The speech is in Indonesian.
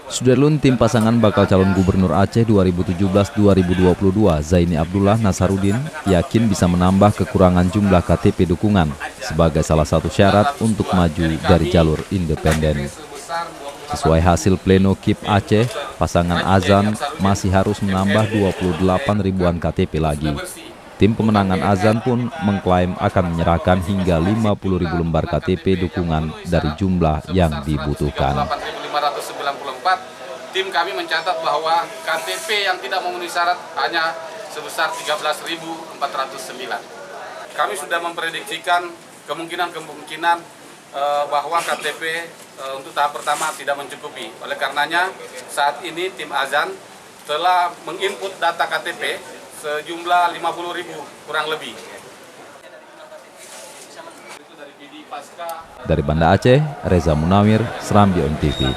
Sudarlun, tim pasangan bakal calon gubernur Aceh 2017-2022 Zaini Abdullah Nasaruddin yakin bisa menambah kekurangan jumlah KTP dukungan sebagai salah satu syarat untuk maju dari jalur independen. Sesuai hasil pleno KIP Aceh, pasangan Azan masih harus menambah 28 ribuan KTP lagi. Tim pemenangan Azan pun mengklaim akan menyerahkan hingga 50.000 lembar KTP dukungan dari jumlah yang dibutuhkan. 8.594, tim kami mencatat bahwa KTP yang tidak memenuhi syarat hanya sebesar 13.409. Kami sudah memprediksikan kemungkinan bahwa KTP untuk tahap pertama tidak mencukupi. Oleh karenanya saat ini tim Azan telah menginput data KTP sejumlah 50.000 kurang lebih. Dari Banda Aceh, Reza Munawir, Serambi On TV.